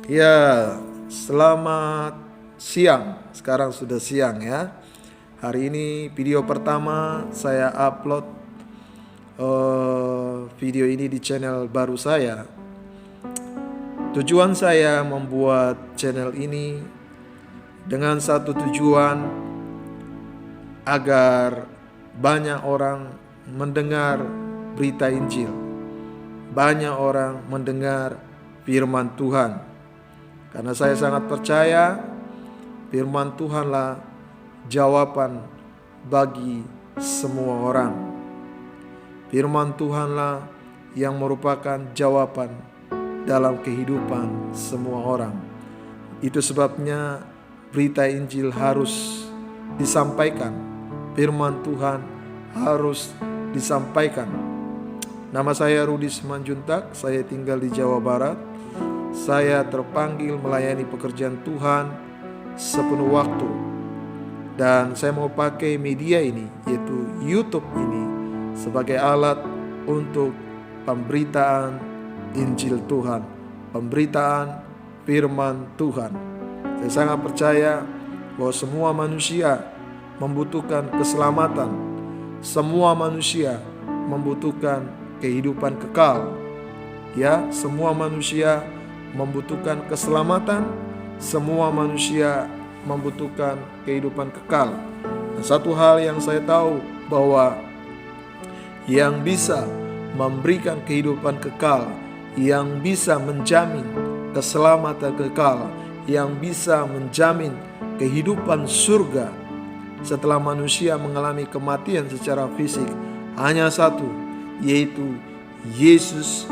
Ya, selamat siang. Sekarang sudah siang ya. Hari ini video pertama saya upload video ini di channel baru saya. Tujuan saya membuat channel ini dengan satu tujuan, agar banyak orang mendengar berita Injil, banyak orang mendengar firman Tuhan. Karena saya sangat percaya firman Tuhanlah jawaban bagi semua orang. Firman Tuhanlah yang merupakan jawaban dalam kehidupan semua orang. Itu sebabnya berita Injil harus disampaikan. Firman Tuhan harus disampaikan. Nama saya Rudi Simanjuntak, saya tinggal di Jawa Barat. Saya terpanggil melayani pekerjaan Tuhan sepenuh waktu. Dan saya mau pakai media ini, yaitu YouTube ini, sebagai alat untuk pemberitaan Injil Tuhan, pemberitaan firman Tuhan. Saya sangat percaya bahwa semua manusia membutuhkan keselamatan. Semua manusia membutuhkan kehidupan kekal. Ya, semua manusia membutuhkan keselamatan. Semua manusia membutuhkan kehidupan kekal. Dan satu hal yang saya tahu, bahwa yang bisa memberikan kehidupan kekal, yang bisa menjamin keselamatan kekal, yang bisa menjamin kehidupan surga setelah manusia mengalami kematian secara fisik, hanya satu, yaitu Yesus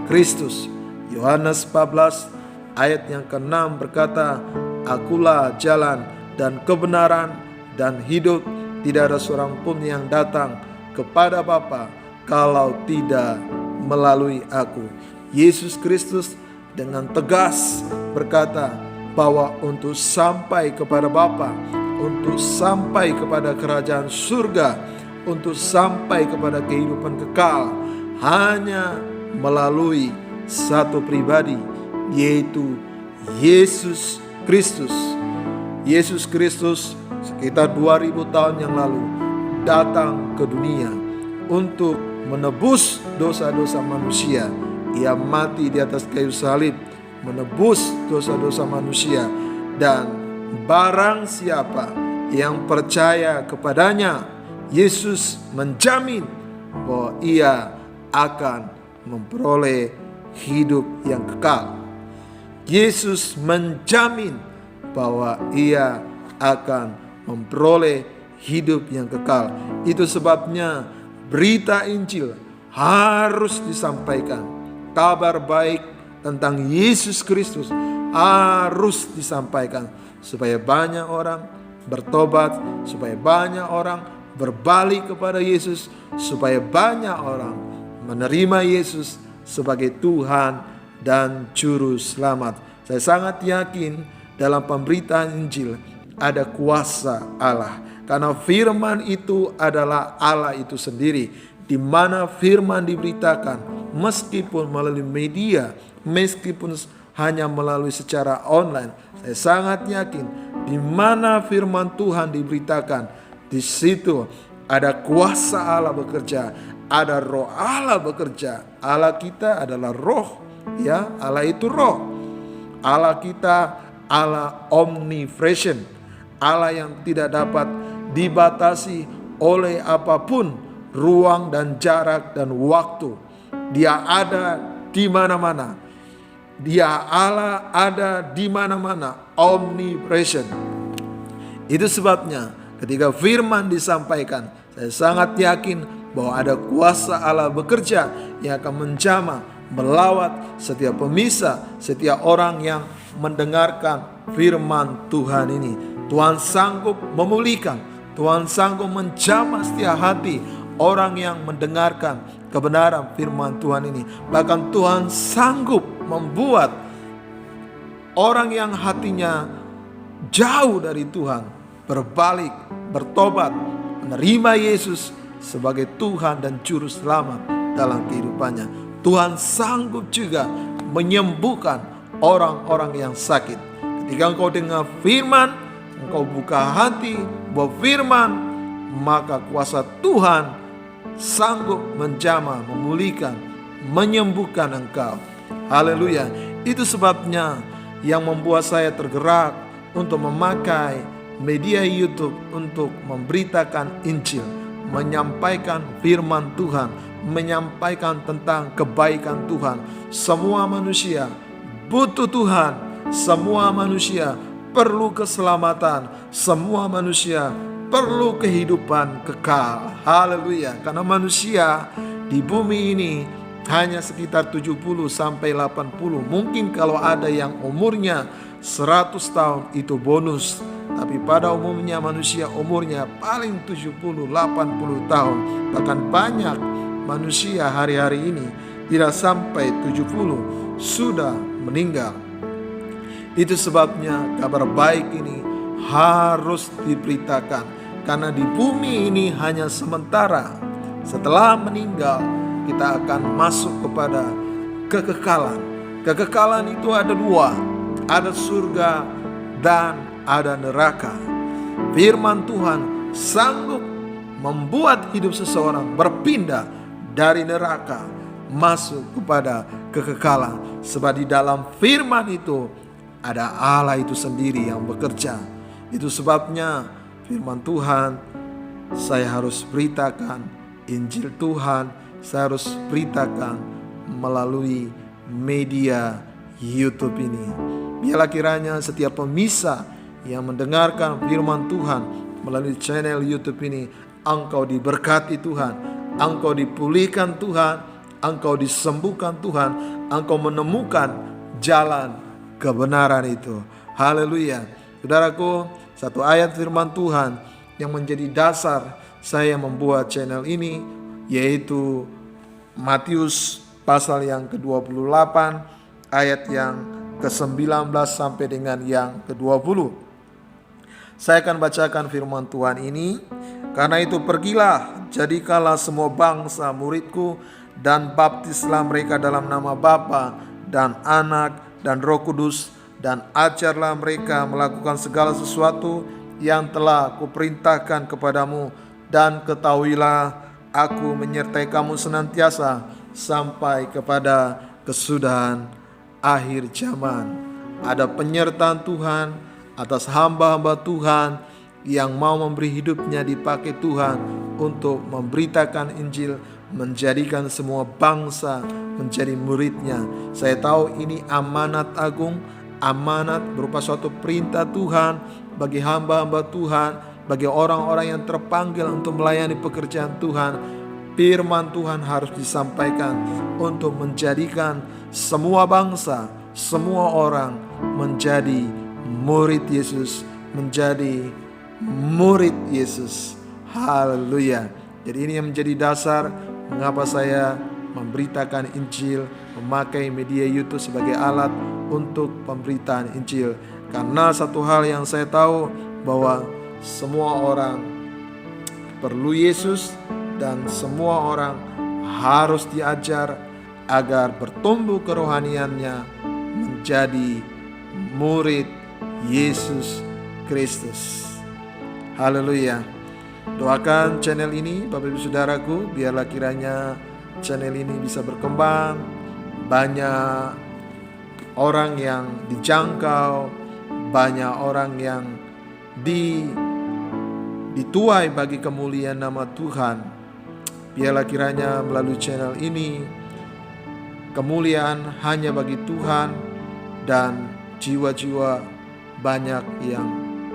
Kristus. Yohanes 14 ayat yang ke-6 berkata, "Akulah jalan dan kebenaran dan hidup. Tidak ada seorang pun yang datang kepada Bapa kalau tidak melalui aku." Yesus Kristus dengan tegas berkata bahwa untuk sampai kepada Bapa, untuk sampai kepada kerajaan surga, untuk sampai kepada kehidupan kekal, hanya melalui satu pribadi, yaitu Yesus Kristus. Yesus Kristus sekitar 2000 tahun yang lalu datang ke dunia untuk menebus dosa-dosa manusia. Ia mati di atas kayu salib menebus dosa-dosa manusia, dan barang siapa yang percaya kepadanya, Yesus menjamin bahwa ia akan memperoleh hidup yang kekal. Yesus menjamin bahwa ia akan memperoleh hidup yang kekal. Itu sebabnya berita Injil harus disampaikan. Kabar baik tentang Yesus Kristus harus disampaikan, supaya banyak orang bertobat, supaya banyak orang berbalik kepada Yesus, supaya banyak orang menerima Yesus sebagai Tuhan dan Juru Selamat. Saya sangat yakin dalam pemberitaan Injil ada kuasa Allah, karena firman itu adalah Allah itu sendiri. Di mana firman diberitakan, meskipun melalui media, meskipun hanya melalui secara online, saya sangat yakin di mana firman Tuhan diberitakan, di situ ada kuasa Allah bekerja. Ada roh Allah bekerja. Allah kita adalah roh, ya, Allah itu roh. Allah kita Allah omnipresent, Allah yang tidak dapat dibatasi oleh apapun ruang dan jarak dan waktu. Dia ada di mana-mana. Dia Allah ada di mana-mana, omnipresent. Itu sebabnya ketika firman disampaikan, saya sangat yakin bahwa ada kuasa Allah bekerja yang akan menjamah, melawat setiap pemisah, setiap orang yang mendengarkan firman Tuhan ini. Tuhan sanggup memulihkan, Tuhan sanggup menjamah setiap hati orang yang mendengarkan kebenaran firman Tuhan ini. Bahkan Tuhan sanggup membuat orang yang hatinya jauh dari Tuhan berbalik, bertobat, menerima Yesus sebagai Tuhan dan Juru Selamat dalam kehidupannya. Tuhan sanggup juga menyembuhkan orang-orang yang sakit. Ketika engkau dengar firman, engkau buka hati buat firman, maka kuasa Tuhan sanggup menjamah, memulihkan, menyembuhkan engkau. Haleluya. Itu sebabnya yang membuat saya tergerak untuk memakai media YouTube untuk memberitakan Injil, menyampaikan firman Tuhan, menyampaikan tentang kebaikan Tuhan. Semua manusia butuh Tuhan, semua manusia perlu keselamatan, semua manusia perlu kehidupan kekal. Haleluya. Karena manusia di bumi ini hanya sekitar 70 sampai 80. Mungkin kalau ada yang umurnya 100 tahun itu bonus. Tapi pada umumnya manusia umurnya paling 70, 80 tahun. Bahkan banyak manusia hari-hari ini tidak sampai 70 sudah meninggal. Itu sebabnya kabar baik ini harus diberitakan. Karena di bumi ini hanya sementara. Setelah meninggal kita akan masuk kepada kekekalan. Kekekalan itu ada dua. Ada surga dan ada neraka. Firman Tuhan sanggup membuat hidup seseorang berpindah dari neraka masuk kepada kekekalan. Sebab di dalam firman itu ada Allah itu sendiri yang bekerja. Itu sebabnya firman Tuhan saya harus beritakan, Injil Tuhan saya harus beritakan melalui media YouTube ini. Biarlah kiranya setiap pemirsa yang mendengarkan firman Tuhan melalui channel YouTube ini, engkau diberkati Tuhan, engkau dipulihkan Tuhan, engkau disembuhkan Tuhan, engkau menemukan jalan kebenaran itu. Haleluya. Saudaraku, satu ayat firman Tuhan yang menjadi dasar saya membuat channel ini, yaitu Matius pasal yang ke-28 ayat yang ke-19 sampai dengan yang ke-20. Saya akan bacakan firman Tuhan ini. Karena itu pergilah, jadikanlah semua bangsa muridku, dan baptislah mereka dalam nama Bapa dan Anak dan Roh Kudus, dan ajarlah mereka melakukan segala sesuatu yang telah kuperintahkan kepadamu, dan ketahuilah aku menyertai kamu senantiasa sampai kepada kesudahan akhir zaman. Ada penyertaan Tuhan atas hamba-hamba Tuhan yang mau memberi hidupnya dipakai Tuhan untuk memberitakan Injil, menjadikan semua bangsa menjadi muridnya. Saya tahu ini amanat agung, amanat berupa suatu perintah Tuhan bagi hamba-hamba Tuhan, bagi orang-orang yang terpanggil untuk melayani pekerjaan Tuhan. Firman Tuhan harus disampaikan untuk menjadikan semua bangsa, semua orang menjadi murid Yesus, menjadi murid Yesus. Haleluya. Jadi ini yang menjadi dasar mengapa saya memberitakan Injil, memakai media YouTube sebagai alat untuk pemberitaan Injil. Karena satu hal yang saya tahu, bahwa semua orang perlu Yesus, dan semua orang harus diajar agar bertumbuh kerohaniannya menjadi murid Yesus Kristus. Haleluya. Doakan channel ini Bapak Ibu Saudaraku, biarlah kiranya channel ini bisa berkembang, banyak orang yang dijangkau, banyak orang yang dituai bagi kemuliaan nama Tuhan. Biarlah kiranya melalui channel ini kemuliaan hanya bagi Tuhan, dan jiwa-jiwa banyak yang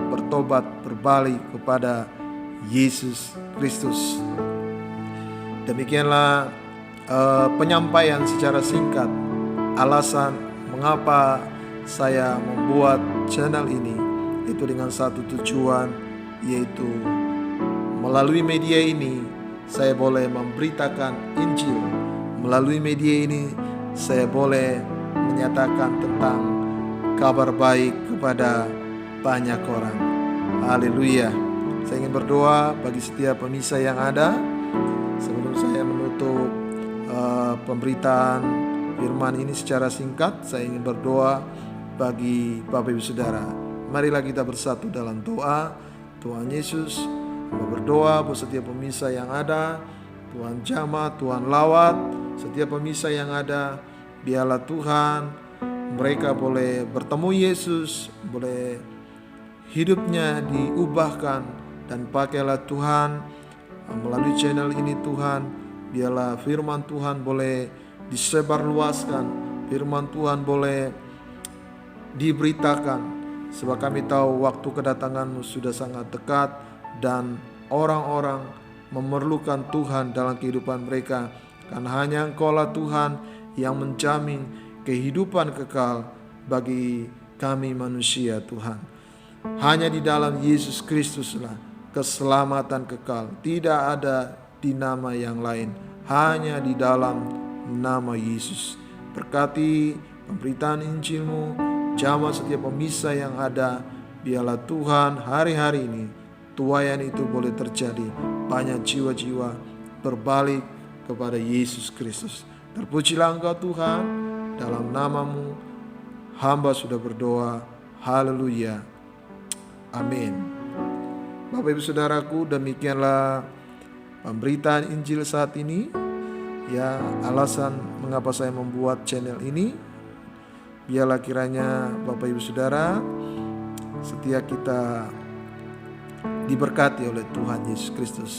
bertobat berbalik kepada Yesus Kristus. Demikianlah penyampaian secara singkat alasan mengapa saya membuat channel ini, itu dengan satu tujuan, yaitu melalui media ini saya boleh memberitakan Injil. Melalui media ini saya boleh menyatakan tentang kabar baik kepada banyak orang. Haleluya. Saya ingin berdoa bagi setiap pemirsa yang ada. Sebelum saya menutup pemberitaan firman ini secara singkat. Saya ingin berdoa bagi Bapak Ibu Saudara. Marilah kita bersatu dalam doa. Tuhan Yesus, berdoa buat setiap pemirsa yang ada, Tuhan jamah, Tuhan lawat setiap pemirsa yang ada. Biarlah Tuhan mereka boleh bertemu Yesus, boleh hidupnya diubahkan, dan pakailah Tuhan melalui channel ini Tuhan. Biarlah firman Tuhan boleh disebarluaskan, firman Tuhan boleh diberitakan, sebab kami tahu waktu kedatangan-Mu sudah sangat dekat dan orang-orang memerlukan Tuhan dalam kehidupan mereka. Karena hanya Engkau-lah Tuhan yang menjamin kehidupan kekal bagi kami manusia Tuhan. Hanya di dalam Yesus Kristuslah keselamatan kekal. Tidak ada di nama yang lain, hanya di dalam nama Yesus. Berkati pemberitaan Injil-Mu, jamah setiap pemirsa yang ada. Biarlah Tuhan hari-hari ini tuaian itu boleh terjadi. Banyak jiwa-jiwa berbalik kepada Yesus Kristus. Terpujilah Engkau Tuhan, dalam nama-Mu hamba sudah berdoa. Haleluya. Amin. Bapak Ibu Saudaraku, demikianlah pemberitaan Injil saat ini. Ya, alasan mengapa saya membuat channel ini. Biarlah kiranya Bapak Ibu Saudara, setiap kita diberkati oleh Tuhan Yesus Kristus.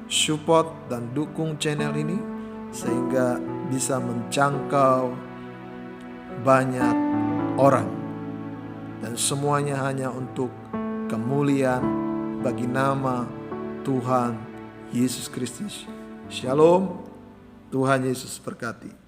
Support dan dukung channel ini sehingga bisa menjangkau banyak orang, dan semuanya hanya untuk kemuliaan bagi nama Tuhan Yesus Kristus. Shalom, Tuhan Yesus berkati.